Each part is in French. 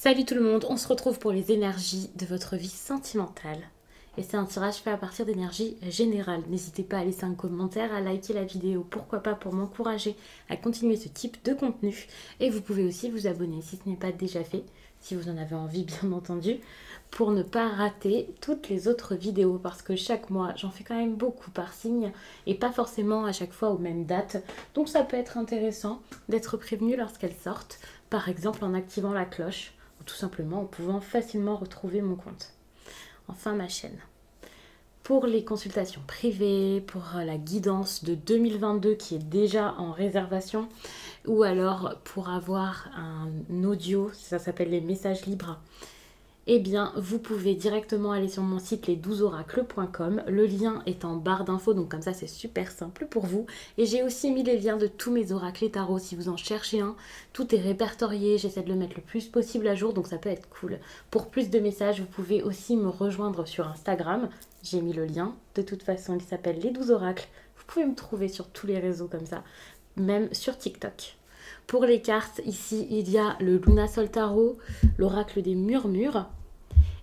Salut tout le monde, on se retrouve pour les énergies de votre vie sentimentale. Et c'est un tirage fait à partir d'énergie générale. N'hésitez pas à laisser un commentaire, à liker la vidéo, pourquoi pas pour m'encourager à continuer ce type de contenu. Et vous pouvez aussi vous abonner si ce n'est pas déjà fait, si vous en avez envie bien entendu, pour ne pas rater toutes les autres vidéos. Parce que chaque mois, j'en fais quand même beaucoup par signe et pas forcément à chaque fois aux mêmes dates. Donc ça peut être intéressant d'être prévenu lorsqu'elles sortent, par exemple en activant la cloche, ou tout simplement en pouvant facilement retrouver mon compte. Enfin ma chaîne. Pour les consultations privées, pour la guidance de 2022 qui est déjà en réservation, ou alors pour avoir un audio, ça s'appelle les messages libres, eh bien vous pouvez directement aller sur mon site les12oracles.com. Le lien est en barre d'infos, donc comme ça c'est super simple pour vous. Et j'ai aussi mis les liens de tous mes oracles et tarots si vous en cherchez un. Tout est répertorié, j'essaie de le mettre le plus possible à jour, donc ça peut être cool. Pour plus de messages, vous pouvez aussi me rejoindre sur Instagram. J'ai mis le lien, de toute façon il s'appelle les 12 oracles. Vous pouvez me trouver sur tous les réseaux comme ça, même sur TikTok. Pour les cartes, ici, il y a le Lunasol Tarot, l'oracle des murmures.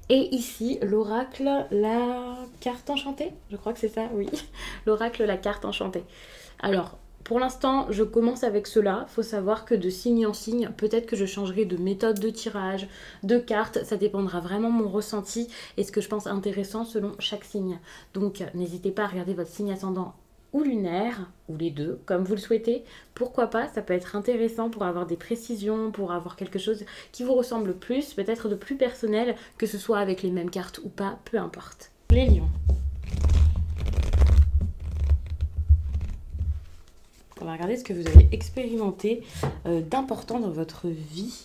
Et ici, l'oracle, la carte enchantée. Je crois que c'est ça, oui. L'oracle, la carte enchantée. Alors, pour l'instant, je commence avec cela. Il faut savoir que de signe en signe, peut-être que je changerai de méthode de tirage, de cartes. Ça dépendra vraiment de mon ressenti et ce que je pense intéressant selon chaque signe. Donc, n'hésitez pas à regarder votre signe ascendant ou lunaire, ou les deux, comme vous le souhaitez. Pourquoi pas, ça peut être intéressant pour avoir des précisions, pour avoir quelque chose qui vous ressemble plus, peut-être de plus personnel, que ce soit avec les mêmes cartes ou pas, peu importe. Les lions. On va regarder ce que vous avez expérimenté d'important dans votre vie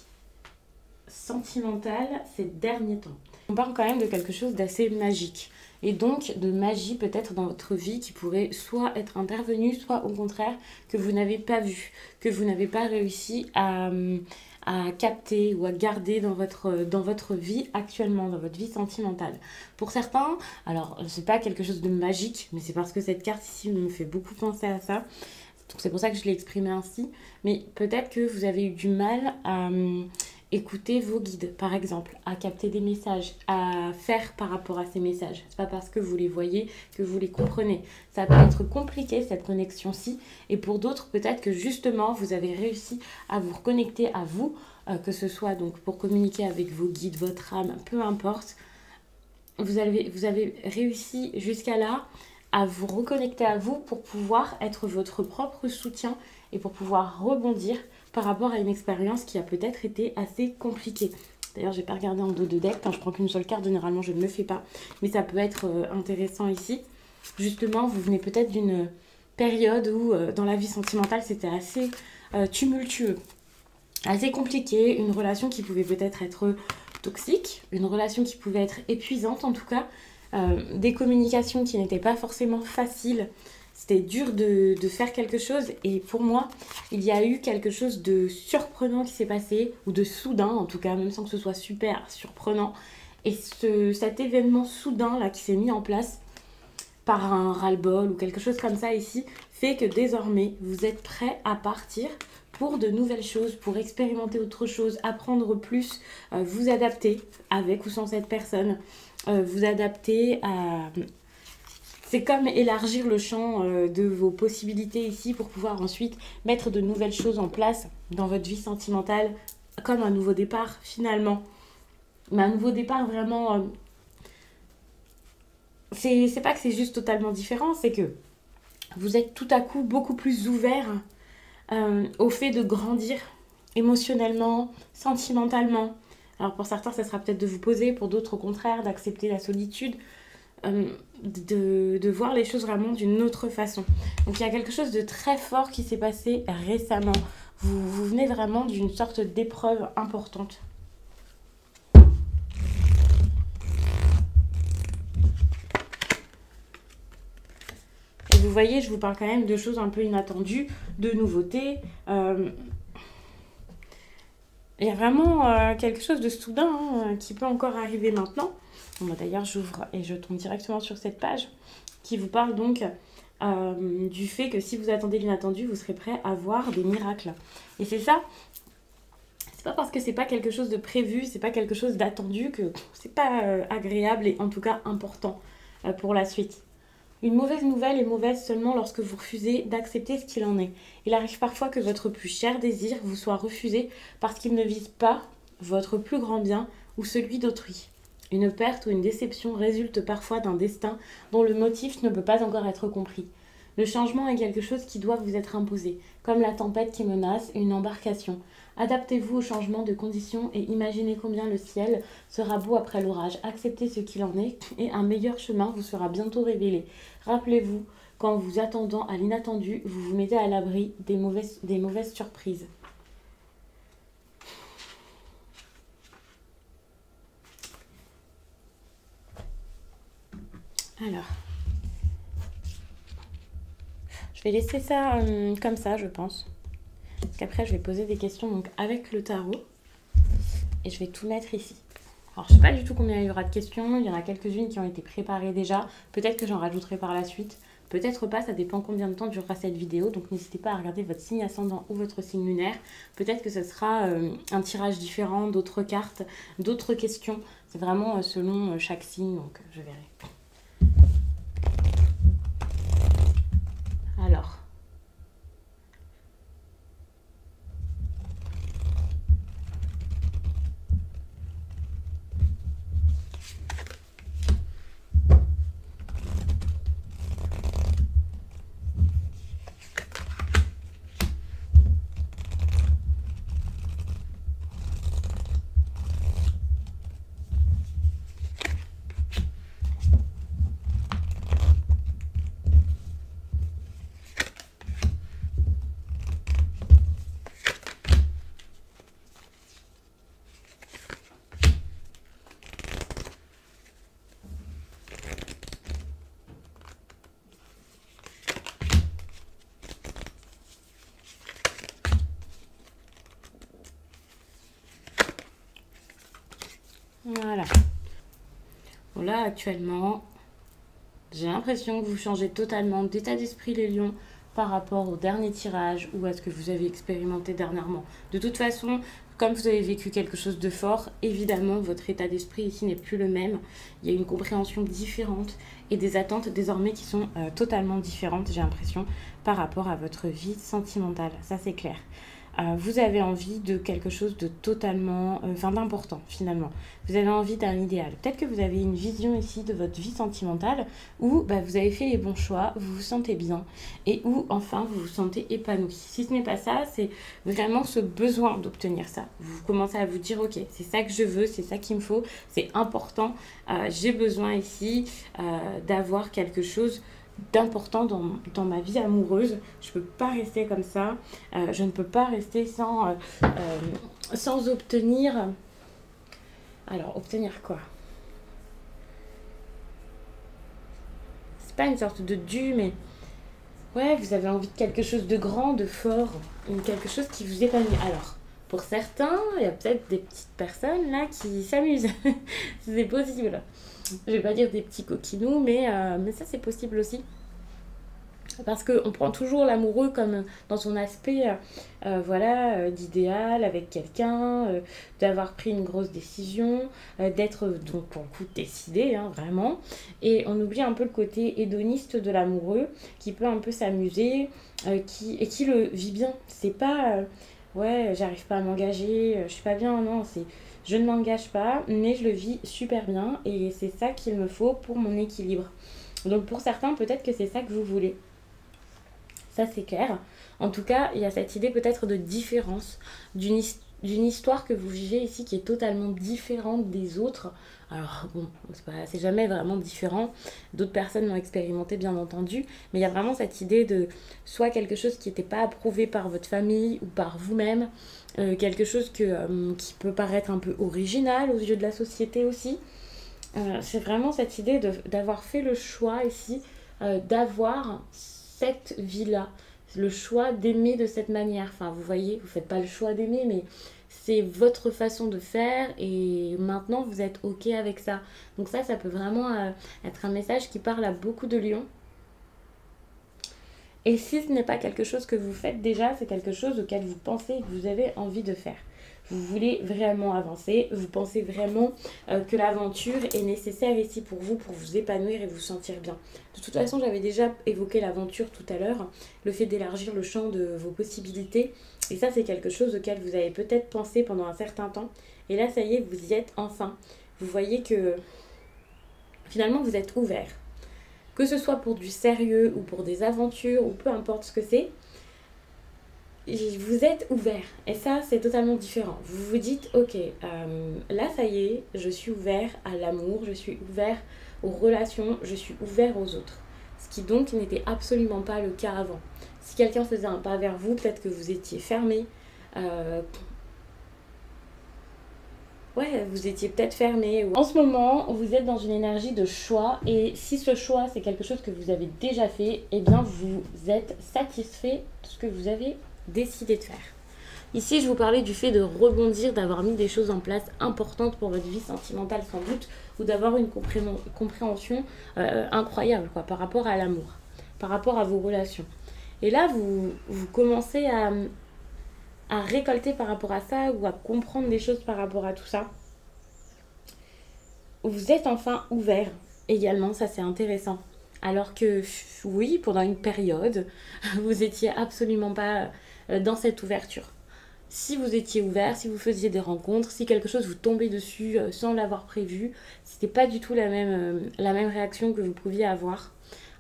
sentimentale ces derniers temps. On parle quand même de quelque chose d'assez magique. Et donc de magie peut-être dans votre vie qui pourrait soit être intervenue, soit au contraire que vous n'avez pas vu, que vous n'avez pas réussi à capter ou à garder dans votre vie actuellement, dans votre vie sentimentale. Pour certains, alors c'est pas quelque chose de magique, mais c'est parce que cette carte ici me fait beaucoup penser à ça. Donc c'est pour ça que je l'ai exprimé ainsi. Mais peut-être que vous avez eu du mal à écouter vos guides, par exemple, à capter des messages, à faire par rapport à ces messages. C'est pas parce que vous les voyez que vous les comprenez. Ça peut être compliqué cette connexion-ci. Et pour d'autres, peut-être que justement, vous avez réussi à vous reconnecter à vous, que ce soit donc pour communiquer avec vos guides, votre âme, peu importe. Vous avez réussi jusqu'à là à vous reconnecter à vous pour pouvoir être votre propre soutien et pour pouvoir rebondir par rapport à une expérience qui a peut-être été assez compliquée. D'ailleurs, je n'ai pas regardé en dos de deck. Quand je prends qu'une seule carte, généralement, je ne le fais pas. Mais ça peut être intéressant ici. Justement, vous venez peut-être d'une période où, dans la vie sentimentale, c'était assez tumultueux, assez compliqué. Une relation qui pouvait peut-être être toxique, une relation qui pouvait être épuisante en tout cas. Des communications qui n'étaient pas forcément faciles. C'était dur de faire quelque chose et pour moi, il y a eu quelque chose de surprenant qui s'est passé, ou de soudain en tout cas, même sans que ce soit super surprenant. Et cet événement soudain là qui s'est mis en place par un ras-le-bol ou quelque chose comme ça ici, fait que désormais, vous êtes prêt à partir pour de nouvelles choses, pour expérimenter autre chose, apprendre plus, vous adapter avec ou sans cette personne. Vous adapter à... C'est comme élargir le champ de vos possibilités ici pour pouvoir ensuite mettre de nouvelles choses en place dans votre vie sentimentale, comme un nouveau départ finalement. Mais un nouveau départ vraiment... C'est pas que c'est juste totalement différent, c'est que vous êtes tout à coup beaucoup plus ouvert au fait de grandir émotionnellement, sentimentalement. Alors pour certains, ça sera peut-être de vous poser, pour d'autres au contraire, d'accepter la solitude, de voir les choses vraiment d'une autre façon. Donc il y a quelque chose de très fort qui s'est passé récemment. Vous venez vraiment d'une sorte d'épreuve importante. Et vous voyez, je vous parle quand même de choses un peu inattendues, de nouveautés. Il y a vraiment quelque chose de soudain qui peut encore arriver maintenant. Bon, bah, d'ailleurs, j'ouvre et je tombe directement sur cette page qui vous parle donc du fait que si vous attendez l'inattendu, vous serez prêt à voir des miracles. Et c'est ça, C'est pas parce que c'est pas quelque chose de prévu, c'est pas quelque chose d'attendu que c'est pas agréable et en tout cas important pour la suite. Une mauvaise nouvelle est mauvaise seulement lorsque vous refusez d'accepter ce qu'il en est. Il arrive parfois que votre plus cher désir vous soit refusé parce qu'il ne vise pas votre plus grand bien ou celui d'autrui. Une perte ou une déception résulte parfois d'un destin dont le motif ne peut pas encore être compris. Le changement est quelque chose qui doit vous être imposé, comme la tempête qui menace une embarcation. Adaptez-vous au changement de conditions et imaginez combien le ciel sera beau après l'orage. Acceptez ce qu'il en est et un meilleur chemin vous sera bientôt révélé. Rappelez-vous, qu'en vous attendant à l'inattendu, vous vous mettez à l'abri des mauvaises surprises. Alors, je vais laisser ça comme ça, je pense. Parce qu'après, je vais poser des questions donc, avec le tarot. Et je vais tout mettre ici. Alors, je ne sais pas du tout combien il y aura de questions. Il y en a quelques-unes qui ont été préparées déjà. Peut-être que j'en rajouterai par la suite. Peut-être pas, ça dépend combien de temps durera cette vidéo. Donc, n'hésitez pas à regarder votre signe ascendant ou votre signe lunaire. Peut-être que ce sera un tirage différent, d'autres cartes, d'autres questions. C'est vraiment selon chaque signe, donc je verrai. Alors... Voilà. Bon, là, actuellement, j'ai l'impression que vous changez totalement d'état d'esprit, les lions, par rapport au dernier tirage ou à ce que vous avez expérimenté dernièrement. De toute façon, comme vous avez vécu quelque chose de fort, évidemment, votre état d'esprit ici n'est plus le même. Il y a une compréhension différente et des attentes désormais qui sont totalement différentes, j'ai l'impression, par rapport à votre vie sentimentale. Ça, c'est clair. Vous avez envie de quelque chose de totalement, d'important finalement. Vous avez envie d'un idéal. Peut-être que vous avez une vision ici de votre vie sentimentale où vous avez fait les bons choix, vous vous sentez bien et où enfin vous vous sentez épanoui. Si ce n'est pas ça, c'est vraiment ce besoin d'obtenir ça. Vous commencez à vous dire ok, c'est ça que je veux, c'est ça qu'il me faut, c'est important. J'ai besoin ici d'avoir quelque chose d'important dans ma vie amoureuse. Je ne peux pas rester comme ça. Je ne peux pas rester sans obtenir... Alors, obtenir quoi? C'est pas une sorte de dû, mais... Ouais, vous avez envie de quelque chose de grand, de fort. Quelque chose qui vous épanouit. Alors, pour certains, il y a peut-être des petites personnes là qui s'amusent. C'est possible. Je vais pas dire des petits coquinous, mais ça c'est possible aussi. Parce qu'on prend toujours l'amoureux comme dans son aspect d'idéal avec quelqu'un, d'avoir pris une grosse décision, d'être donc pour le coup décidé, hein, vraiment. Et on oublie un peu le côté hédoniste de l'amoureux qui peut un peu s'amuser qui le vit bien. C'est pas j'arrive pas à m'engager, je suis pas bien, non, c'est je ne m'engage pas, mais je le vis super bien et c'est ça qu'il me faut pour mon équilibre. Donc pour certains, peut-être que c'est ça que vous voulez. Ça, c'est clair. En tout cas, il y a cette idée peut-être de différence, d'une histoire que vous vivez ici qui est totalement différente des autres. Alors, bon, c'est jamais vraiment différent. D'autres personnes l'ont expérimenté, bien entendu. Mais il y a vraiment cette idée de soit quelque chose qui n'était pas approuvé par votre famille ou par vous-même. Quelque chose qui peut paraître un peu original aux yeux de la société aussi. C'est vraiment cette idée d'avoir fait le choix ici, d'avoir cette vie-là, le choix d'aimer de cette manière. Enfin, vous voyez, vous ne faites pas le choix d'aimer, mais c'est votre façon de faire et maintenant vous êtes ok avec ça. Donc ça peut vraiment être un message qui parle à beaucoup de lions. Et si ce n'est pas quelque chose que vous faites déjà, c'est quelque chose auquel vous pensez et que vous avez envie de faire. Vous voulez vraiment avancer, vous pensez vraiment que l'aventure est nécessaire ici pour vous épanouir et vous sentir bien. De toute façon, j'avais déjà évoqué l'aventure tout à l'heure, le fait d'élargir le champ de vos possibilités. Et ça, c'est quelque chose auquel vous avez peut-être pensé pendant un certain temps. Et là, ça y est, vous y êtes enfin. Vous voyez que finalement, vous êtes ouvert. Que ce soit pour du sérieux ou pour des aventures ou peu importe ce que c'est, vous êtes ouvert. Et ça, c'est totalement différent. Vous vous dites, ok, là, ça y est, je suis ouvert à l'amour, je suis ouvert aux relations, je suis ouvert aux autres. Ce qui donc n'était absolument pas le cas avant. Si quelqu'un faisait un pas vers vous, peut-être que vous étiez fermé. Vous étiez peut-être fermé. En ce moment, vous êtes dans une énergie de choix. Et si ce choix, c'est quelque chose que vous avez déjà fait, eh bien, vous êtes satisfait de ce que vous avez décidé de faire. Ici, je vous parlais du fait de rebondir, d'avoir mis des choses en place importantes pour votre vie sentimentale sans doute, ou d'avoir une compréhension incroyable par rapport à l'amour, par rapport à vos relations. Et là, vous commencez à récolter par rapport à ça ou à comprendre des choses par rapport à tout ça. Vous êtes enfin ouvert également, ça c'est intéressant. Alors que oui, pendant une période, vous étiez absolument pas dans cette ouverture. Si vous étiez ouvert, si vous faisiez des rencontres, si quelque chose vous tombait dessus sans l'avoir prévu, c'était pas du tout la même réaction que vous pouviez avoir.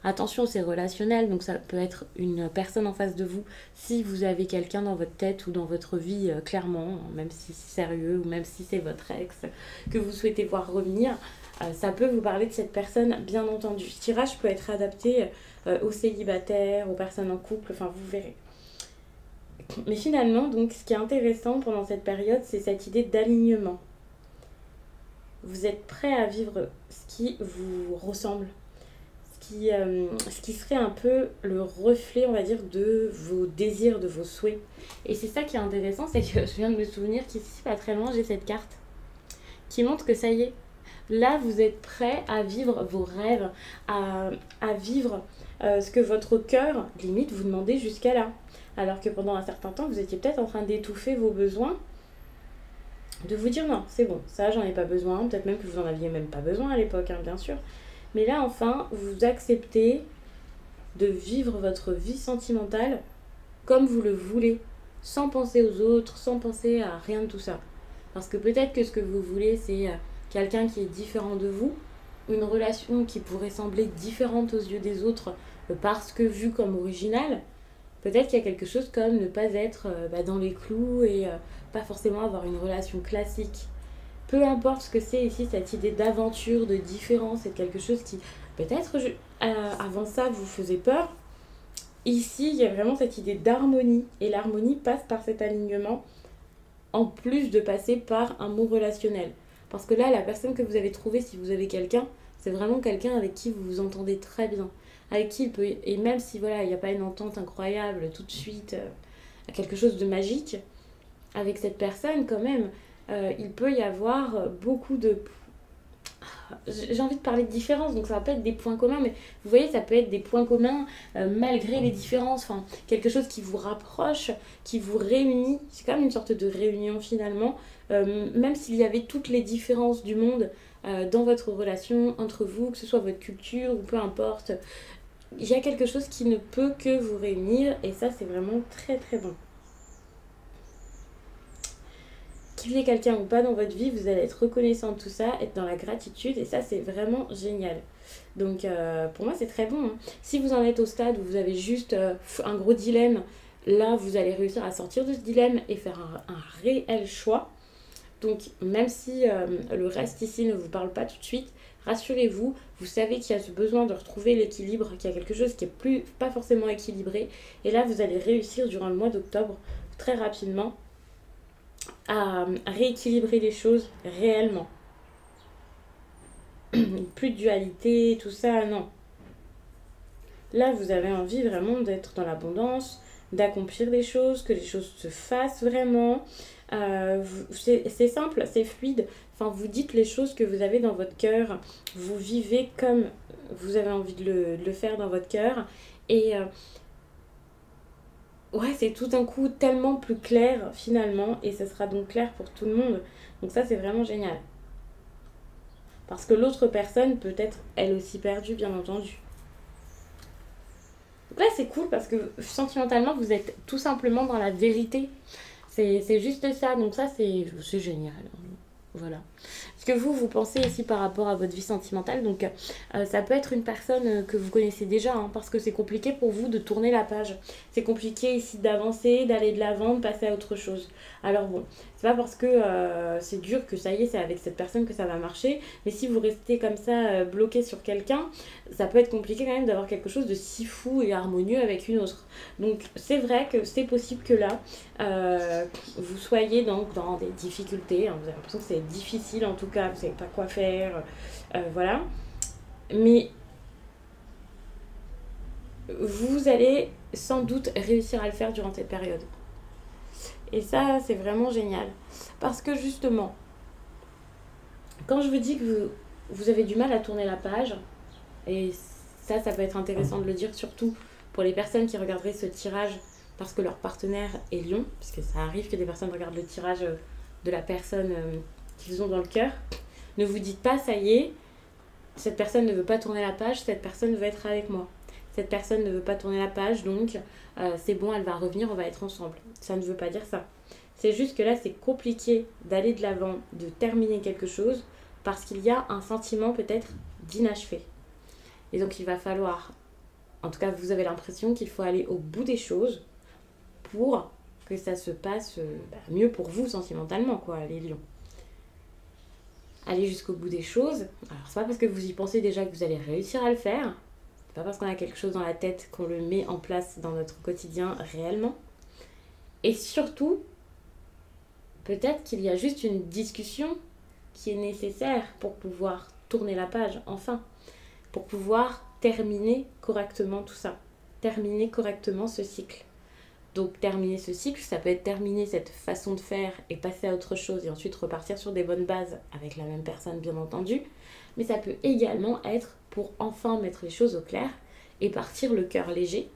Attention, c'est relationnel, donc ça peut être une personne en face de vous. Si vous avez quelqu'un dans votre tête ou dans votre vie, clairement, même si c'est sérieux ou même si c'est votre ex que vous souhaitez voir revenir, ça peut vous parler de cette personne, bien entendu. Ce tirage peut être adapté aux célibataires, aux personnes en couple, enfin vous verrez. Mais finalement, donc, ce qui est intéressant pendant cette période, c'est cette idée d'alignement. Vous êtes prêt à vivre ce qui vous ressemble. Ce qui serait un peu le reflet, on va dire, de vos désirs, de vos souhaits. Et c'est ça qui est intéressant, c'est que je viens de me souvenir qu'ici, pas très loin, j'ai cette carte qui montre que ça y est. Là, vous êtes prêt à vivre vos rêves, à vivre ce que votre cœur, limite, vous demandez jusqu'à là. Alors que pendant un certain temps, vous étiez peut-être en train d'étouffer vos besoins, de vous dire non, c'est bon, ça, j'en ai pas besoin. Peut-être même que vous en aviez même pas besoin à l'époque, hein, bien sûr. Mais là, enfin, vous acceptez de vivre votre vie sentimentale comme vous le voulez, sans penser aux autres, sans penser à rien de tout ça. Parce que peut-être que ce que vous voulez, c'est quelqu'un qui est différent de vous, une relation qui pourrait sembler différente aux yeux des autres parce que vue comme originale. Peut-être qu'il y a quelque chose comme ne pas être dans les clous et pas forcément avoir une relation classique. Peu importe ce que c'est ici, cette idée d'aventure, de différence, c'est quelque chose qui, peut-être, avant ça, vous faisait peur. Ici, il y a vraiment cette idée d'harmonie. Et l'harmonie passe par cet alignement, en plus de passer par un mot relationnel. Parce que là, la personne que vous avez trouvée, si vous avez quelqu'un, c'est vraiment quelqu'un avec qui vous vous entendez très bien. Avec qui il peut, et même si voilà, il n'y a pas une entente incroyable tout de suite, quelque chose de magique, avec cette personne quand même, il peut y avoir beaucoup de... J'ai envie de parler de différences, donc ça va pas être des points communs, mais vous voyez, ça peut être des points communs malgré les différences, enfin, quelque chose qui vous rapproche, qui vous réunit, c'est comme une sorte de réunion finalement, même s'il y avait toutes les différences du monde dans votre relation entre vous, que ce soit votre culture ou peu importe, il y a quelque chose qui ne peut que vous réunir et ça c'est vraiment très très bon. Qu'il y ait quelqu'un ou pas dans votre vie, vous allez être reconnaissant de tout ça, être dans la gratitude et ça c'est vraiment génial. Donc pour moi c'est très bon. Hein. Si vous en êtes au stade où vous avez juste un gros dilemme, là vous allez réussir à sortir de ce dilemme et faire un réel choix. Donc même si le reste ici ne vous parle pas tout de suite, rassurez-vous, vous savez qu'il y a ce besoin de retrouver l'équilibre, qu'il y a quelque chose qui est pas forcément équilibré. Et là, vous allez réussir durant le mois d'octobre, très rapidement, à rééquilibrer les choses réellement. Plus de dualité, tout ça, non. Là, vous avez envie vraiment d'être dans l'abondance, d'accomplir des choses, que les choses se fassent vraiment. C'est simple, c'est fluide. Enfin, vous dites les choses que vous avez dans votre cœur. Vous vivez comme vous avez envie de le faire dans votre cœur. Et ouais, c'est tout d'un coup tellement plus clair finalement, et ça sera donc clair pour tout le monde. Donc ça, c'est vraiment génial. Parce que l'autre personne peut être elle aussi perdue, bien entendu. Donc là, c'est cool parce que sentimentalement, vous êtes tout simplement dans la vérité. C'est juste ça. Donc ça, c'est génial. Voilà. Ce que vous pensez ici par rapport à votre vie sentimentale. Donc, ça peut être une personne que vous connaissez déjà, hein, parce que c'est compliqué pour vous de tourner la page. C'est compliqué ici d'avancer, d'aller de l'avant, de passer à autre chose. Alors bon, c'est pas parce que c'est dur que ça y est, c'est avec cette personne que ça va marcher. Mais si vous restez comme ça, bloqué sur quelqu'un, ça peut être compliqué quand même d'avoir quelque chose de si fou et harmonieux avec une autre. Donc, c'est vrai que c'est possible que là, vous soyez donc dans des difficultés, hein, vous avez l'impression que c'est difficile en tout cas, vous savez pas quoi faire, voilà. Mais vous allez sans doute réussir à le faire durant cette période. Et ça, c'est vraiment génial. Parce que justement, quand je vous dis que vous avez du mal à tourner la page, et ça peut être intéressant de le dire surtout pour les personnes qui regarderaient ce tirage parce que leur partenaire est lion, puisque ça arrive que des personnes regardent le tirage de la personne qu'ils ont dans le cœur. Ne vous dites pas, ça y est, cette personne ne veut pas tourner la page, cette personne veut être avec moi. Cette personne ne veut pas tourner la page, donc c'est bon, elle va revenir, on va être ensemble. Ça ne veut pas dire ça. C'est juste que là, c'est compliqué d'aller de l'avant, de terminer quelque chose, parce qu'il y a un sentiment peut-être d'inachevé. Et donc, il va falloir, en tout cas, vous avez l'impression qu'il faut aller au bout des choses pour que ça se passe mieux pour vous sentimentalement, quoi, les lions. Aller jusqu'au bout des choses. Alors, c'est pas parce que vous y pensez déjà que vous allez réussir à le faire. C'est pas parce qu'on a quelque chose dans la tête qu'on le met en place dans notre quotidien réellement. Et surtout, peut-être qu'il y a juste une discussion qui est nécessaire pour pouvoir tourner la page, enfin. Pour pouvoir terminer correctement tout ça. Terminer correctement ce cycle. Donc terminer ce cycle, ça peut être terminer cette façon de faire et passer à autre chose et ensuite repartir sur des bonnes bases avec la même personne bien entendu. Mais ça peut également être pour enfin mettre les choses au clair et partir le cœur léger,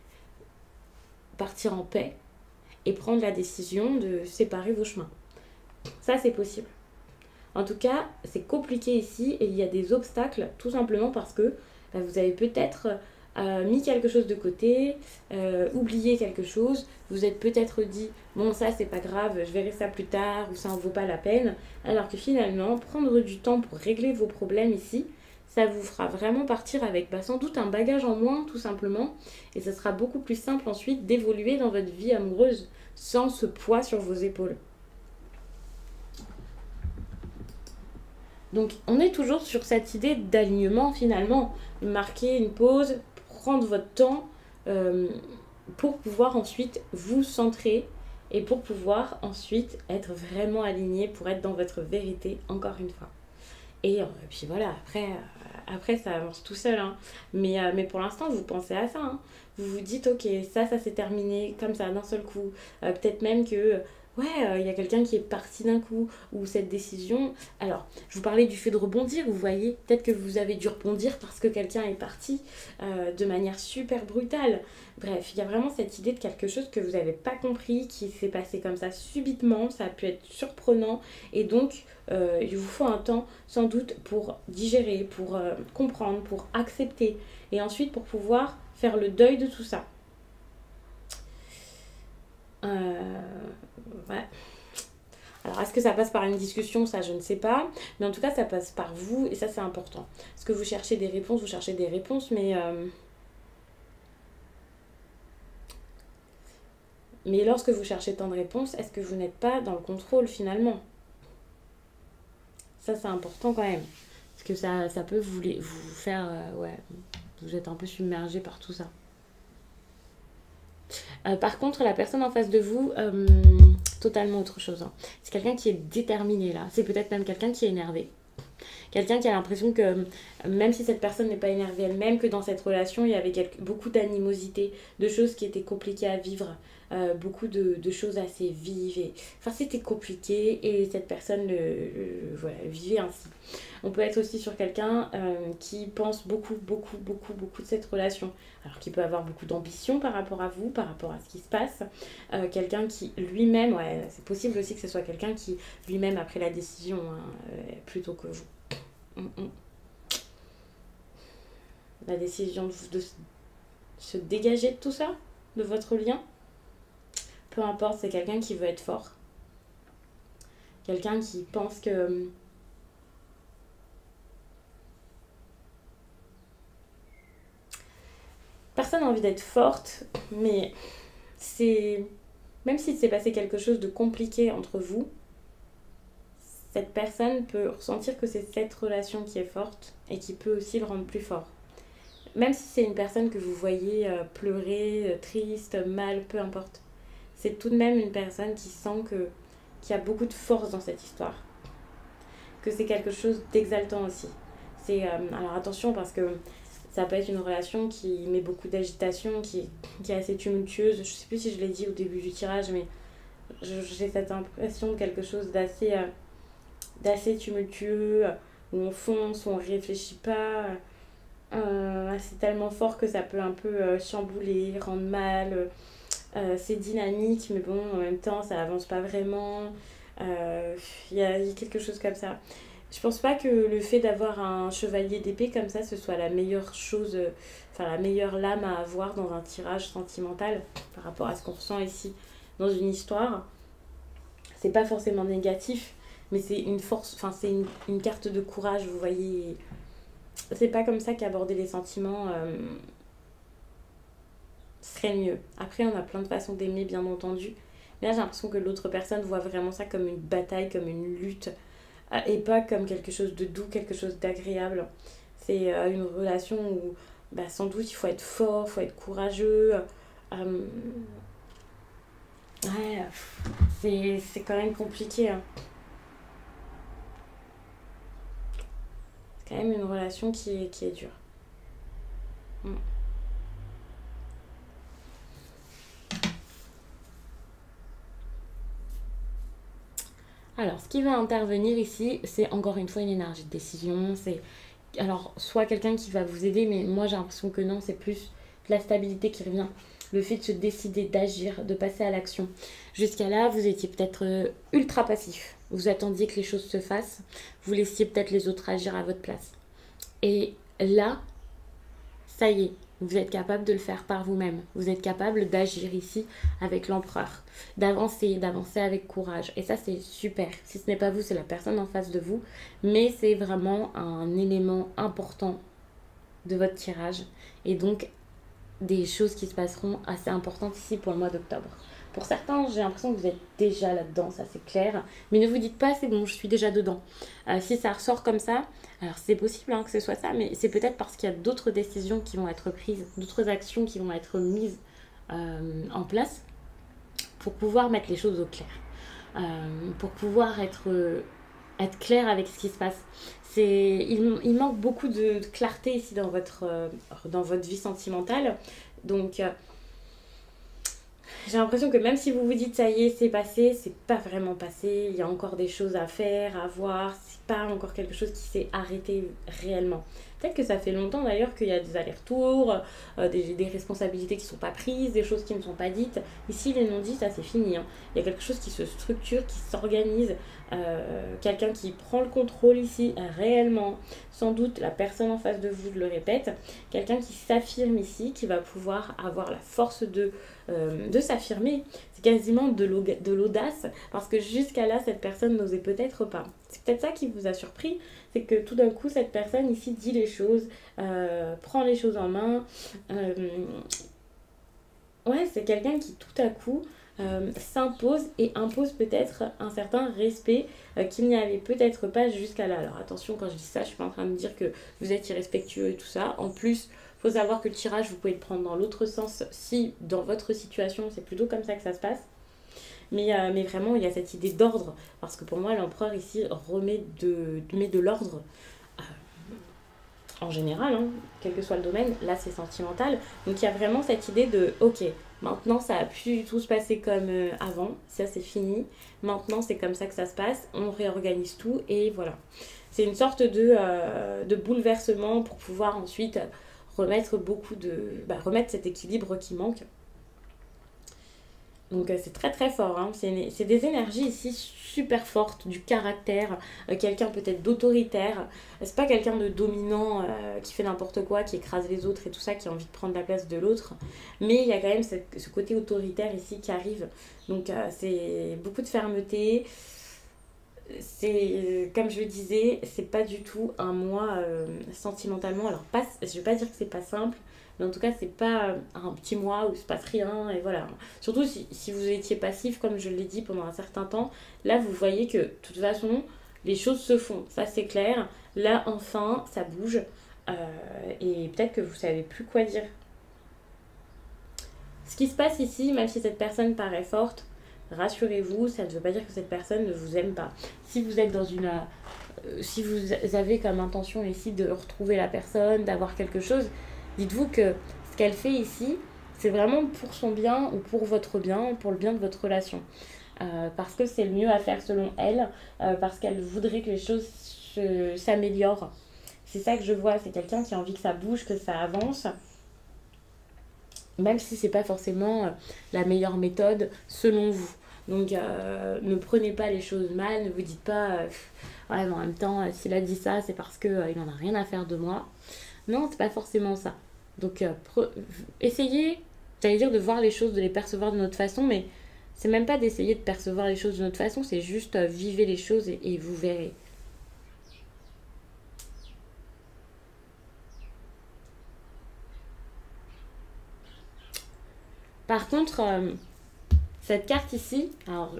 partir en paix et prendre la décision de séparer vos chemins. Ça c'est possible. En tout cas, c'est compliqué ici et il y a des obstacles tout simplement parce que vous avez peut-être mis quelque chose de côté, oublié quelque chose, vous êtes peut-être dit bon ça c'est pas grave, je verrai ça plus tard ou ça en vaut pas la peine, alors que finalement prendre du temps pour régler vos problèmes ici, ça vous fera vraiment partir avec sans doute un bagage en moins tout simplement, et ça sera beaucoup plus simple ensuite d'évoluer dans votre vie amoureuse sans ce poids sur vos épaules. Donc on est toujours sur cette idée d'alignement finalement, marquer une pause, prendre votre temps pour pouvoir ensuite vous centrer et pour pouvoir ensuite être vraiment aligné, pour être dans votre vérité encore une fois. Et puis voilà, après ça avance tout seul, hein. Mais pour l'instant vous pensez à ça, hein. Vous vous dites ok, ça s'est terminé comme ça d'un seul coup, peut-être même que ouais, y a quelqu'un qui est parti d'un coup, ou cette décision. Alors, je vous parlais du fait de rebondir, vous voyez, peut-être que vous avez dû rebondir parce que quelqu'un est parti de manière super brutale. Bref, il y a vraiment cette idée de quelque chose que vous n'avez pas compris, qui s'est passé comme ça subitement, ça a pu être surprenant, et donc il vous faut un temps sans doute pour digérer, pour comprendre, pour accepter, et ensuite pour pouvoir faire le deuil de tout ça. Ouais. Alors, est-ce que ça passe par une discussion? Ça, je ne sais pas. Mais en tout cas, ça passe par vous et ça, c'est important. Est-ce que vous cherchez des réponses? Vous cherchez des réponses, mais lorsque vous cherchez tant de réponses, est-ce que vous n'êtes pas dans le contrôle finalement? Ça, c'est important quand même. Parce que ça peut vous faire... ouais, vous êtes un peu submergé par tout ça. Par contre, la personne en face de vous, totalement autre chose, hein. C'est quelqu'un qui est déterminé là. C'est peut-être même quelqu'un qui est énervé. Quelqu'un qui a l'impression que même si cette personne n'est pas énervée elle-même, que dans cette relation, il y avait beaucoup d'animosité, de choses qui étaient compliquées à vivre. beaucoup de choses assez vives. Enfin, c'était compliqué et cette personne voilà, vivait ainsi. On peut être aussi sur quelqu'un qui pense beaucoup, beaucoup, beaucoup, beaucoup de cette relation. Alors qu'il peut avoir beaucoup d'ambition par rapport à vous, par rapport à ce qui se passe. Quelqu'un qui lui-même, ouais, c'est possible aussi que ce soit quelqu'un qui lui-même a pris la décision plutôt que vous. La décision de se dégager de tout ça, de votre lien. Peu importe, c'est quelqu'un qui veut être fort. Quelqu'un qui pense que personne n'a envie d'être forte, mais c'est même s'il s'est passé quelque chose de compliqué entre vous, cette personne peut ressentir que c'est cette relation qui est forte et qui peut aussi le rendre plus fort. Même si c'est une personne que vous voyez pleurer, triste, mal, peu importe. C'est tout de même une personne qui sent qu'il y a beaucoup de force dans cette histoire. Que c'est quelque chose d'exaltant aussi. Alors attention parce que ça peut être une relation qui met beaucoup d'agitation, qui est assez tumultueuse. Je ne sais plus si je l'ai dit au début du tirage, mais j'ai cette impression de quelque chose d'assez tumultueux, où on fonce, où on ne réfléchit pas. C'est tellement fort que ça peut un peu chambouler, rendre mal. C'est dynamique, mais bon, en même temps, ça avance pas vraiment. Y a quelque chose comme ça. Je pense pas que le fait d'avoir un chevalier d'épée comme ça, ce soit la meilleure chose, enfin la meilleure lame à avoir dans un tirage sentimental par rapport à ce qu'on ressent ici dans une histoire. C'est pas forcément négatif, mais c'est une force, enfin c'est une carte de courage, vous voyez. C'est pas comme ça qu'aborder les sentiments serait mieux. Après, on a plein de façons d'aimer, bien entendu. Mais là, j'ai l'impression que l'autre personne voit vraiment ça comme une bataille, comme une lutte, et pas comme quelque chose de doux, quelque chose d'agréable. C'est une relation où, sans doute, il faut être fort, il faut être courageux. Ouais, c'est quand même compliqué. Hein. C'est quand même une relation qui est dure. Mm. Alors, ce qui va intervenir ici, c'est encore une fois une énergie de décision. C'est alors soit quelqu'un qui va vous aider, mais moi j'ai l'impression que non, c'est plus la stabilité qui revient. Le fait de se décider d'agir, de passer à l'action. Jusqu'à là, vous étiez peut-être ultra passif. Vous attendiez que les choses se fassent. Vous laissiez peut-être les autres agir à votre place. Et là, ça y est, vous êtes capable de le faire par vous-même. Vous êtes capable d'agir ici avec l'empereur, d'avancer avec courage. Et ça, c'est super. Si ce n'est pas vous, c'est la personne en face de vous. Mais c'est vraiment un élément important de votre tirage. Et donc, des choses qui se passeront assez importantes ici pour le mois d'octobre. Pour certains, j'ai l'impression que vous êtes déjà là-dedans, ça c'est clair. Mais ne vous dites pas, c'est bon, je suis déjà dedans. Si ça ressort comme ça, alors c'est possible que ce soit ça, mais c'est peut-être parce qu'il y a d'autres décisions qui vont être prises, d'autres actions qui vont être mises en place pour pouvoir mettre les choses au clair. Pour pouvoir être clair avec ce qui se passe. Il manque beaucoup de clarté ici dans votre vie sentimentale. Donc, j'ai l'impression que même si vous vous dites ça y est, c'est passé, c'est pas vraiment passé. Il y a encore des choses à faire, à voir. C'est pas encore quelque chose qui s'est arrêté réellement. Peut-être que ça fait longtemps d'ailleurs qu'il y a des allers-retours, des responsabilités qui ne sont pas prises, des choses qui ne sont pas dites. Ici, les non-dits, ça c'est fini. Hein. Il y a quelque chose qui se structure, qui s'organise. Quelqu'un qui prend le contrôle ici réellement. Sans doute, la personne en face de vous, je le répète. Quelqu'un qui s'affirme ici, qui va pouvoir avoir la force de s'affirmer. C'est quasiment de l'audace parce que jusqu'à là, cette personne n'osait peut-être pas. C'est peut-être ça qui vous a surpris, c'est que tout d'un coup, cette personne ici dit les choses, prend les choses en main. Ouais, c'est quelqu'un qui tout à coup s'impose et impose peut-être un certain respect qu'il n'y avait peut-être pas jusqu'à là. Alors attention, quand je dis ça, je suis pas en train de dire que vous êtes irrespectueux et tout ça. En plus, il faut savoir que le tirage, vous pouvez le prendre dans l'autre sens si dans votre situation, c'est plutôt comme ça que ça se passe. Mais vraiment, il y a cette idée d'ordre. Parce que pour moi, l'empereur ici met de l'ordre. En général, hein, quel que soit le domaine, là c'est sentimental. Donc il y a vraiment cette idée de, ok, Maintenant, ça a plus du tout se passer comme avant. Ça, c'est fini. Maintenant, c'est comme ça que ça se passe. On réorganise tout et voilà. C'est une sorte de bouleversement pour pouvoir ensuite remettre cet équilibre qui manque. Donc c'est très très fort, hein. C'est des énergies ici super fortes, du caractère, quelqu'un peut-être d'autoritaire. C'est pas quelqu'un de dominant qui fait n'importe quoi, qui écrase les autres et tout ça, qui a envie de prendre la place de l'autre. Mais il y a quand même ce côté autoritaire ici qui arrive. Donc c'est beaucoup de fermeté. C'est, comme je le disais, c'est pas du tout un mois sentimentalement. Alors pas, je vais pas dire que c'est pas simple, mais en tout cas c'est pas un petit mois où il se passe rien et voilà. Surtout si vous étiez passif comme je l'ai dit pendant un certain temps, là vous voyez que de toute façon les choses se font, ça c'est clair. Là enfin ça bouge euh, et peut-être que vous savez plus quoi dire. Ce qui se passe ici, même si cette personne paraît forte, rassurez-vous, ça ne veut pas dire que cette personne ne vous aime pas. Si vous êtes dans si vous avez comme intention ici de retrouver la personne, d'avoir quelque chose, dites-vous que ce qu'elle fait ici, c'est vraiment pour son bien ou pour votre bien, pour le bien de votre relation. Parce que c'est le mieux à faire selon elle, parce qu'elle voudrait que les choses s'améliorent. C'est ça que je vois, c'est quelqu'un qui a envie que ça bouge, que ça avance, même si c'est pas forcément la meilleure méthode selon vous. Donc ne prenez pas les choses mal, ne vous dites pas ouais mais en même temps s'il a dit ça c'est parce que il en a rien à faire de moi. Non, c'est pas forcément ça. Donc essayez, j'allais dire de voir les choses, de les percevoir de notre façon, mais c'est même pas d'essayer de percevoir les choses de notre façon, c'est juste vivez les choses et vous verrez. Par contre, cette carte ici, alors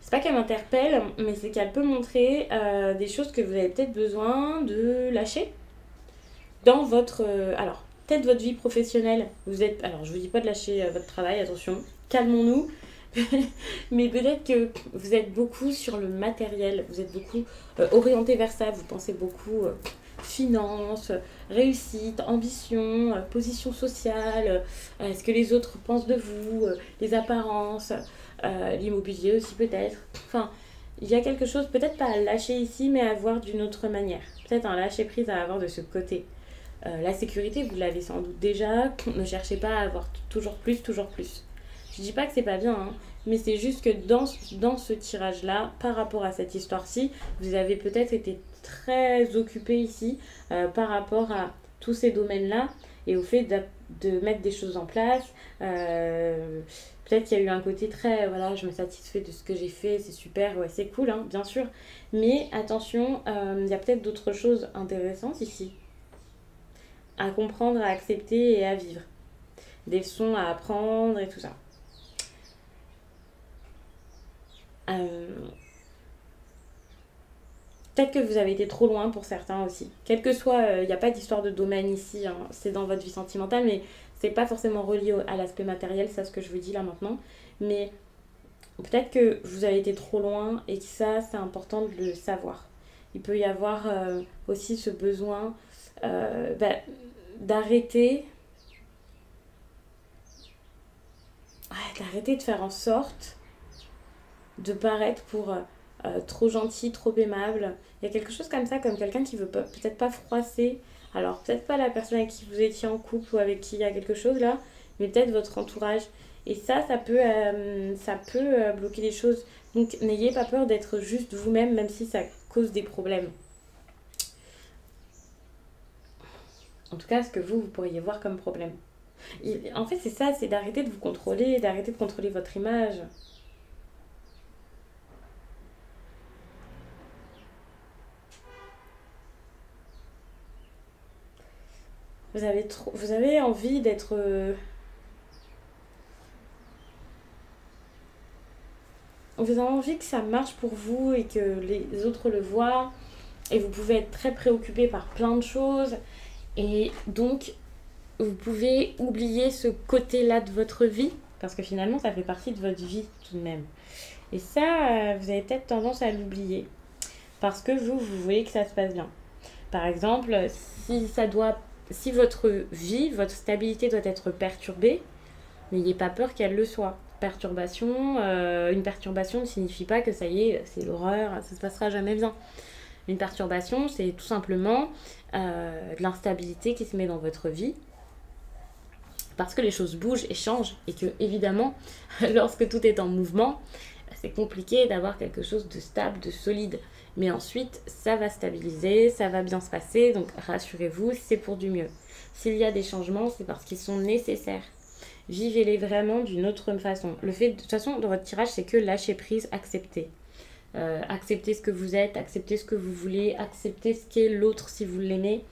c'est pas qu'elle m'interpelle, mais c'est qu'elle peut montrer des choses que vous avez peut-être besoin de lâcher dans votre... alors, peut-être votre vie professionnelle. Vous êtes... Alors, je vous dis pas de lâcher votre travail, attention, calmons-nous. Mais peut-être que vous êtes beaucoup sur le matériel, vous êtes beaucoup orienté vers ça, vous pensez beaucoup finance, réussite, ambition, position sociale, ce que les autres pensent de vous, les apparences, l'immobilier aussi peut-être. Enfin, il y a quelque chose, peut-être pas à lâcher ici, mais à voir d'une autre manière. Peut-être un lâcher-prise à avoir de ce côté. La sécurité, vous l'avez sans doute déjà, ne cherchez pas à avoir toujours plus, toujours plus. Je dis pas que c'est pas bien, hein, mais c'est juste que dans ce tirage-là, par rapport à cette histoire-ci, vous avez peut-être été très occupé ici par rapport à tous ces domaines-là et au fait de mettre des choses en place. Peut-être qu'il y a eu un côté très, voilà, je me satisfais de ce que j'ai fait, c'est super, ouais, c'est cool, hein, bien sûr. Mais attention, il y a peut-être d'autres choses intéressantes ici à comprendre, à accepter et à vivre. Des leçons à apprendre et tout ça. Euh, Peut-être que vous avez été trop loin pour certains aussi. Quel que soit, il n'y a pas d'histoire de domaine ici, hein, c'est dans votre vie sentimentale, mais c'est pas forcément relié à l'aspect matériel, c'est ce que je vous dis là maintenant. Mais peut-être que vous avez été trop loin et que ça, c'est important de le savoir. Il peut y avoir aussi ce besoin d'arrêter, d'arrêter de faire en sorte de paraître pour trop gentil, trop aimable. Il y a quelque chose comme ça, comme quelqu'un qui veut peut-être pas froisser. Alors, peut-être pas la personne avec qui vous étiez en couple ou avec qui il y a quelque chose là, mais peut-être votre entourage. Et ça peut bloquer les choses. Donc, n'ayez pas peur d'être juste vous-même, même si ça cause des problèmes. En tout cas, ce que vous pourriez voir comme problème. En fait, c'est ça, c'est d'arrêter de vous contrôler, d'arrêter de contrôler votre image. Vous avez envie d'être... vous avez envie que ça marche pour vous et que les autres le voient. Et vous pouvez être très préoccupé par plein de choses. Et donc, vous pouvez oublier ce côté-là de votre vie. Parce que finalement, ça fait partie de votre vie tout de même. Et ça, vous avez peut-être tendance à l'oublier. Parce que vous voulez que ça se passe bien. Par exemple, si votre vie, votre stabilité doit être perturbée, N'ayez pas peur qu'elle le soit. Perturbation, une perturbation ne signifie pas que ça y est, c'est l'horreur, ça se passera jamais bien. Une perturbation, c'est tout simplement de l'instabilité qui se met dans votre vie parce que les choses bougent et changent et que évidemment, lorsque tout est en mouvement, c'est compliqué d'avoir quelque chose de stable, de solide. Mais ensuite, ça va stabiliser, ça va bien se passer, donc rassurez-vous, c'est pour du mieux. S'il y a des changements, c'est parce qu'ils sont nécessaires. Vivez-les vraiment d'une autre façon. Le fait, de toute façon, dans votre tirage, c'est que lâcher prise, accepter. Accepter ce que vous êtes, accepter ce que vous voulez, accepter ce qu'est l'autre si vous l'aimez.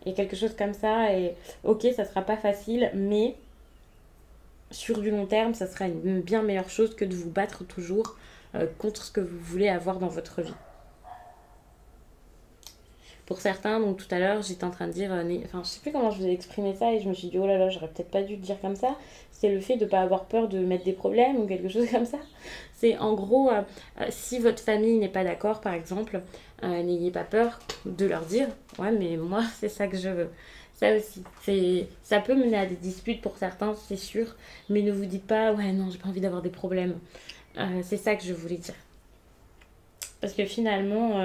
Et quelque chose comme ça, et ok, ça sera pas facile, mais sur du long terme, ça sera une bien meilleure chose que de vous battre toujours contre ce que vous voulez avoir dans votre vie. Pour certains, donc tout à l'heure, j'étais en train de dire, enfin je sais plus comment je vous ai exprimé ça et je me suis dit, oh là là, j'aurais peut-être pas dû le dire comme ça. C'est le fait de ne pas avoir peur de mettre des problèmes ou quelque chose comme ça. C'est en gros, si votre famille n'est pas d'accord, par exemple, n'ayez pas peur de leur dire, ouais, mais moi, c'est ça que je veux. Ça aussi, ça peut mener à des disputes pour certains, c'est sûr, mais ne vous dites pas, ouais, non, j'ai pas envie d'avoir des problèmes. C'est ça que je voulais dire. Parce que finalement,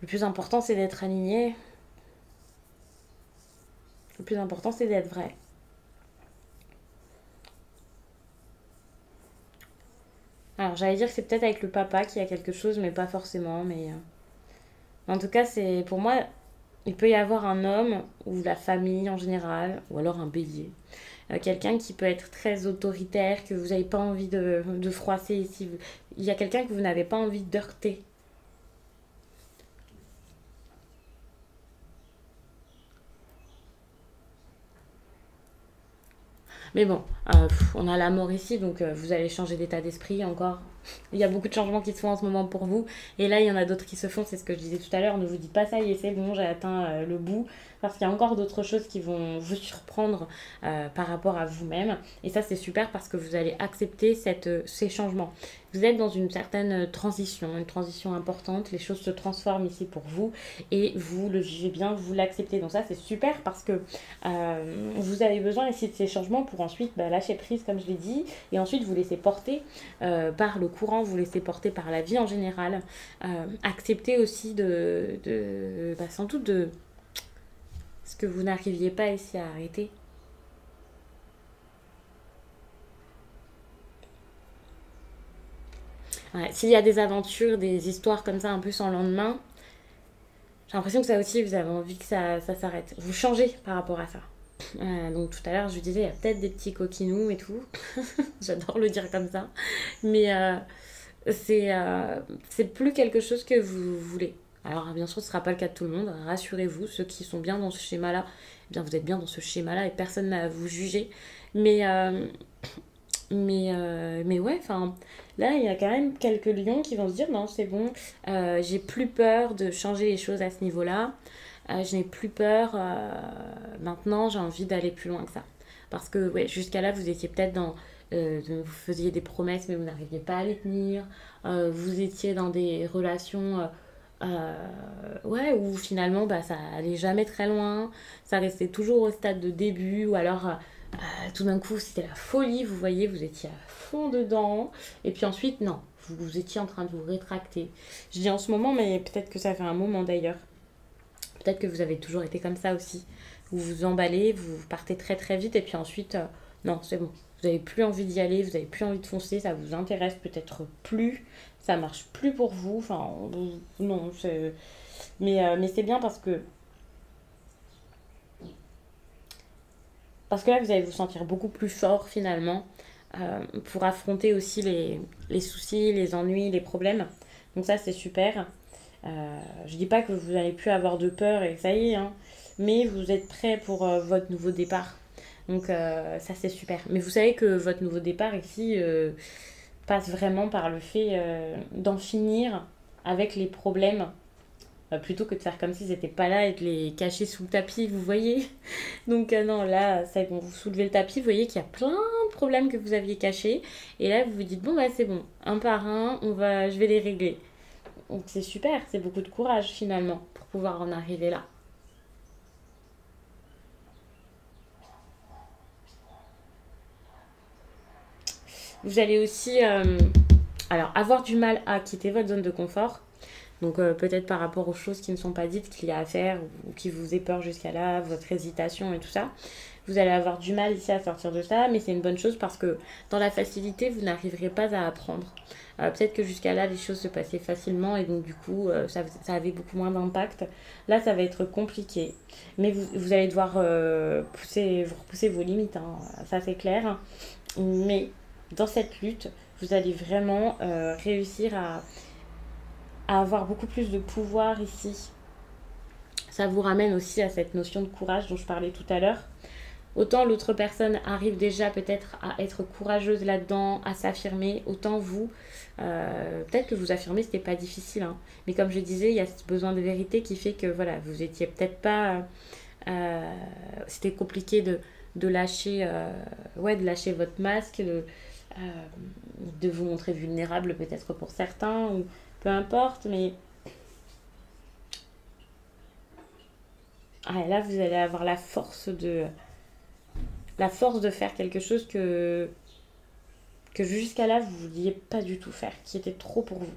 le plus important, c'est d'être aligné. Le plus important, c'est d'être vrai. Alors, j'allais dire que c'est peut-être avec le papa qu'il y a quelque chose, mais pas forcément. Mais en tout cas, c'est pour moi, il peut y avoir un homme ou la famille en général, ou alors un bélier. Quelqu'un qui peut être très autoritaire, que vous n'avez pas envie de froisser ici. Il y a quelqu'un que vous n'avez pas envie d'heurter. Mais bon, on a la mort ici, donc vous allez changer d'état d'esprit encore. Il y a beaucoup de changements qui se font en ce moment pour vous. Et là, il y en a d'autres qui se font, c'est ce que je disais tout à l'heure. Ne vous dites pas ça y est, c'est bon, j'ai atteint le bout. Parce qu'il y a encore d'autres choses qui vont vous surprendre par rapport à vous-même. Et ça, c'est super parce que vous allez accepter ces changements. Vous êtes dans une certaine transition, une transition importante. Les choses se transforment ici pour vous et vous le vivez bien, vous l'acceptez. Donc ça, c'est super parce que vous avez besoin ici de ces changements pour ensuite lâcher prise, comme je l'ai dit, et ensuite vous laisser porter par le courant, vous laisser porter par la vie en général. Accepter aussi sans doute de ce que vous n'arriviez pas ici à arrêter. Ouais, s'il y a des aventures, des histoires comme ça un peu sans lendemain, j'ai l'impression que ça aussi, vous avez envie que ça s'arrête. Vous changez par rapport à ça. Donc tout à l'heure, je vous disais, il y a peut-être des petits coquinous et tout. J'adore le dire comme ça. Mais c'est plus quelque chose que vous voulez. Alors bien sûr, ce ne sera pas le cas de tout le monde. Rassurez-vous, ceux qui sont bien dans ce schéma-là, eh bien vous êtes bien dans ce schéma-là et personne n'a à vous juger. Mais, mais ouais, enfin, là, il y a quand même quelques lions qui vont se dire, non, c'est bon, j'ai plus peur de changer les choses à ce niveau-là. Je n'ai plus peur. Maintenant, j'ai envie d'aller plus loin que ça. Parce que ouais, jusqu'à là, vous étiez peut-être dans... vous faisiez des promesses, mais vous n'arriviez pas à les tenir. Vous étiez dans des relations... ouais, où finalement, ça allait jamais très loin. Ça restait toujours au stade de début. Ou alors, tout d'un coup, c'était la folie. Vous voyez, vous étiez à fond dedans. Et puis ensuite, non. Vous étiez en train de vous rétracter. Je dis en ce moment, mais peut-être que ça fait un moment d'ailleurs. Peut-être que vous avez toujours été comme ça aussi. Vous vous emballez, vous partez très très vite et puis ensuite, non, c'est bon. Vous n'avez plus envie d'y aller, vous n'avez plus envie de foncer, ça vous intéresse peut-être plus, ça marche plus pour vous. Enfin, non, mais c'est bien parce que là, vous allez vous sentir beaucoup plus fort finalement pour affronter aussi les soucis, les ennuis, les problèmes. Donc ça, c'est super. Je dis pas que vous n'allez plus avoir de peur et que ça y est, hein, mais vous êtes prêt pour votre nouveau départ. Donc ça c'est super. Mais vous savez que votre nouveau départ ici passe vraiment par le fait d'en finir avec les problèmes plutôt que de faire comme s'ils n'étaient pas là et de les cacher sous le tapis, vous voyez. Donc non, là, c'est bon, vous soulevez le tapis, vous voyez qu'il y a plein de problèmes que vous aviez cachés. Et là, vous vous dites, bon, c'est bon, un par un, je vais les régler. Donc c'est super, c'est beaucoup de courage finalement pour pouvoir en arriver là. Vous allez aussi alors, avoir du mal à quitter votre zone de confort. Donc peut-être par rapport aux choses qui ne sont pas dites qu'il y a à faire ou qui vous épeurent jusqu'à là, votre hésitation et tout ça. Vous allez avoir du mal ici à sortir de ça, mais c'est une bonne chose parce que dans la facilité, vous n'arriverez pas à apprendre. Peut-être que jusqu'à là, les choses se passaient facilement et donc du coup, ça avait beaucoup moins d'impact. Là, ça va être compliqué. Mais vous allez devoir repousser vos limites, hein. Ça c'est clair. Mais dans cette lutte, vous allez vraiment réussir à avoir beaucoup plus de pouvoir ici. Ça vous ramène aussi à cette notion de courage dont je parlais tout à l'heure. Autant l'autre personne arrive déjà peut-être à être courageuse là-dedans, à s'affirmer, autant vous, peut-être que vous affirmer, c'était pas difficile, hein. Mais comme je disais, il y a ce besoin de vérité qui fait que voilà, vous étiez peut-être pas, c'était compliqué de lâcher, de lâcher votre masque, de vous montrer vulnérable peut-être pour certains ou peu importe, mais là vous allez avoir la force de faire quelque chose que jusqu'à là, vous ne vouliez pas du tout faire, qui était trop pour vous.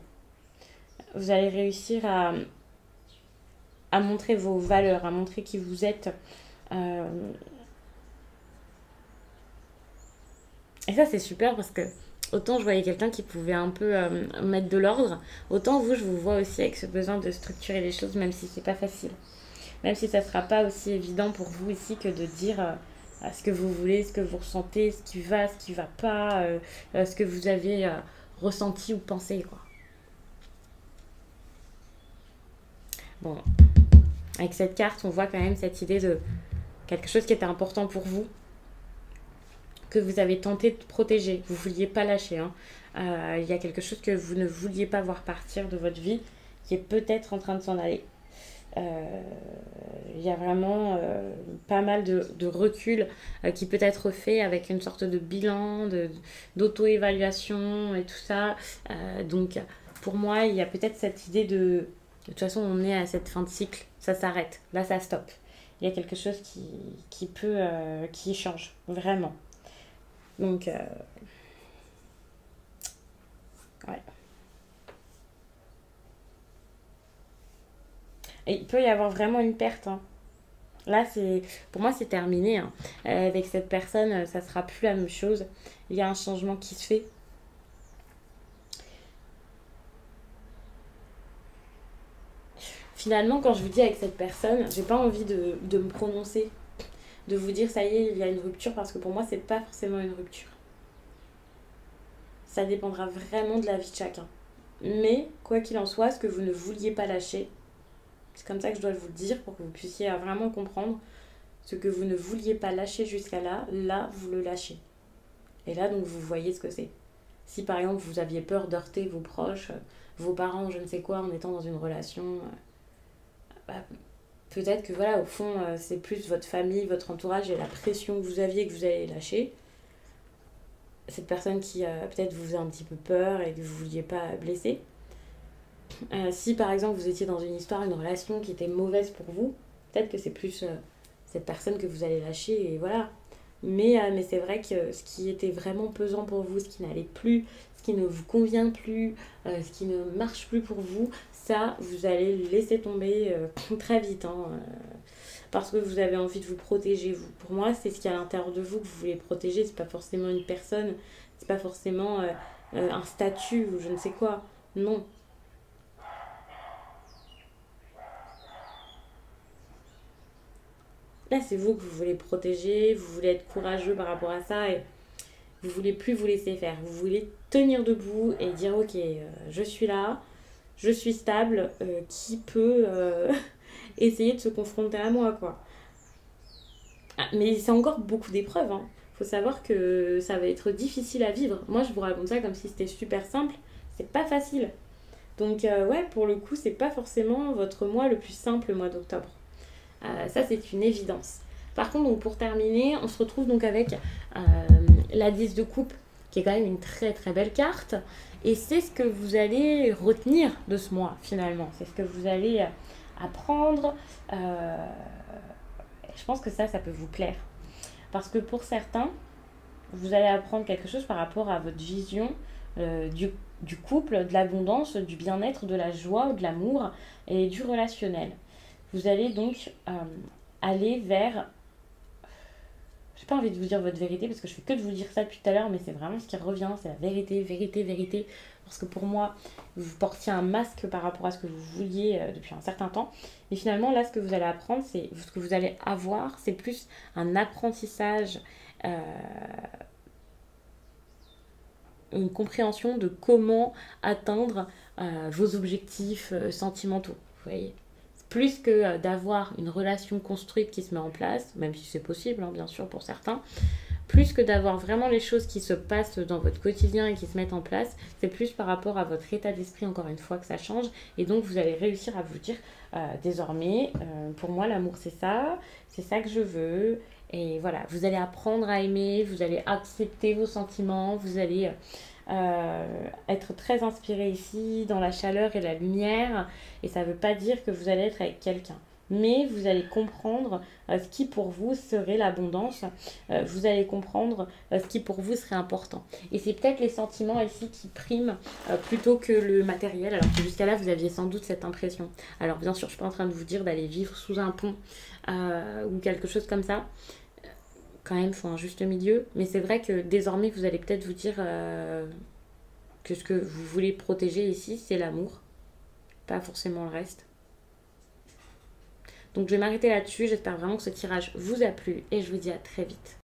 Vous allez réussir à montrer vos valeurs, à montrer qui vous êtes. Et ça, c'est super parce que autant je voyais quelqu'un qui pouvait un peu mettre de l'ordre, autant vous, je vous vois aussi avec ce besoin de structurer les choses, même si c'est pas facile. Même si ça ne sera pas aussi évident pour vous ici que de dire ce que vous voulez, ce que vous ressentez, ce qui va pas, ce que vous avez ressenti ou pensé, quoi. Bon, avec cette carte, on voit quand même cette idée de quelque chose qui était important pour vous, que vous avez tenté de protéger. Vous ne vouliez pas lâcher, hein. Il y a quelque chose que vous ne vouliez pas voir partir de votre vie, qui est peut-être en train de s'en aller. Il y a vraiment pas mal de recul qui peut être fait avec une sorte de bilan, d'auto-évaluation et tout ça. Donc pour moi, il y a peut-être cette idée de toute façon, on est à cette fin de cycle, ça s'arrête, là ça stoppe. Il y a quelque chose qui change, vraiment. Donc, ouais. Et il peut y avoir vraiment une perte, hein. Là, pour moi, c'est terminé, hein. Avec cette personne, ça sera plus la même chose. Il y a un changement qui se fait. Finalement, quand je vous dis avec cette personne, j'ai pas envie de me prononcer, de vous dire ça y est, il y a une rupture, parce que pour moi, c'est pas forcément une rupture. Ça dépendra vraiment de la vie de chacun. Mais, quoi qu'il en soit, ce que vous ne vouliez pas lâcher, c'est comme ça que je dois vous le dire pour que vous puissiez vraiment comprendre ce que vous ne vouliez pas lâcher jusqu'à là, là, vous le lâchez. Et là, donc, vous voyez ce que c'est. Si, par exemple, vous aviez peur d'heurter vos proches, vos parents, je ne sais quoi, en étant dans une relation, peut-être que, voilà, au fond, c'est plus votre famille, votre entourage et la pression que vous aviez que vous allez lâcher. Cette personne qui, peut-être, vous faisait un petit peu peur et que vous ne vouliez pas blesser. Si par exemple vous étiez dans une histoire, une relation qui était mauvaise pour vous, peut-être que c'est plus cette personne que vous allez lâcher et voilà. Mais c'est vrai que ce qui était vraiment pesant pour vous, ce qui n'allait plus, ce qui ne vous convient plus, ce qui ne marche plus pour vous, ça vous allez le laisser tomber très vite, hein, parce que vous avez envie de vous protéger. Vous. Pour moi, c'est ce qu'il y a à l'intérieur de vous que vous voulez protéger. C'est pas forcément une personne, c'est pas forcément un statut ou je ne sais quoi. Non. Là, c'est vous que vous voulez protéger, vous voulez être courageux par rapport à ça et vous voulez plus vous laisser faire. Vous voulez tenir debout et dire ok, je suis là, je suis stable, qui peut essayer de se confronter à moi, quoi. Ah, mais c'est encore beaucoup d'épreuves, hein. Faut savoir que ça va être difficile à vivre. Moi, je vous raconte ça comme si c'était super simple. C'est pas facile. Donc, ouais, pour le coup, c'est pas forcément votre mois le plus simple, le mois d'octobre. Ça, c'est une évidence. Par contre, donc, pour terminer, on se retrouve donc avec la 10 de coupe, qui est quand même une très très belle carte. Et c'est ce que vous allez retenir de ce mois, finalement. C'est ce que vous allez apprendre. Je pense que ça peut vous plaire. Parce que pour certains, vous allez apprendre quelque chose par rapport à votre vision du couple, de l'abondance, du bien-être, de la joie, de l'amour et du relationnel. Vous allez donc aller vers... J'ai pas envie de vous dire votre vérité parce que je fais que de vous dire ça depuis tout à l'heure, mais c'est vraiment ce qui revient, c'est la vérité, vérité, vérité. Parce que pour moi, vous portiez un masque par rapport à ce que vous vouliez depuis un certain temps. Mais finalement, là, ce que vous allez apprendre, c'est ce que vous allez avoir, c'est plus un apprentissage, euh, une compréhension de comment atteindre vos objectifs sentimentaux. Vous voyez, plus que d'avoir une relation construite qui se met en place, même si c'est possible, hein, bien sûr, pour certains, plus que d'avoir vraiment les choses qui se passent dans votre quotidien et qui se mettent en place, c'est plus par rapport à votre état d'esprit, encore une fois, que ça change. Et donc, vous allez réussir à vous dire, désormais, pour moi, l'amour, c'est ça que je veux. Et voilà, vous allez apprendre à aimer, vous allez accepter vos sentiments, vous allez être très inspiré ici dans la chaleur et la lumière. Et ça ne veut pas dire que vous allez être avec quelqu'un. Mais vous allez comprendre ce qui pour vous serait l'abondance. Vous allez comprendre ce qui pour vous serait important. Et c'est peut-être les sentiments ici qui priment plutôt que le matériel. Alors que jusqu'à là, vous aviez sans doute cette impression. Alors bien sûr, je ne suis pas en train de vous dire d'aller vivre sous un pont ou quelque chose comme ça. Quand même, il faut un juste milieu. Mais c'est vrai que désormais, vous allez peut-être vous dire que ce que vous voulez protéger ici, c'est l'amour. Pas forcément le reste. Donc je vais m'arrêter là-dessus. J'espère vraiment que ce tirage vous a plu et je vous dis à très vite.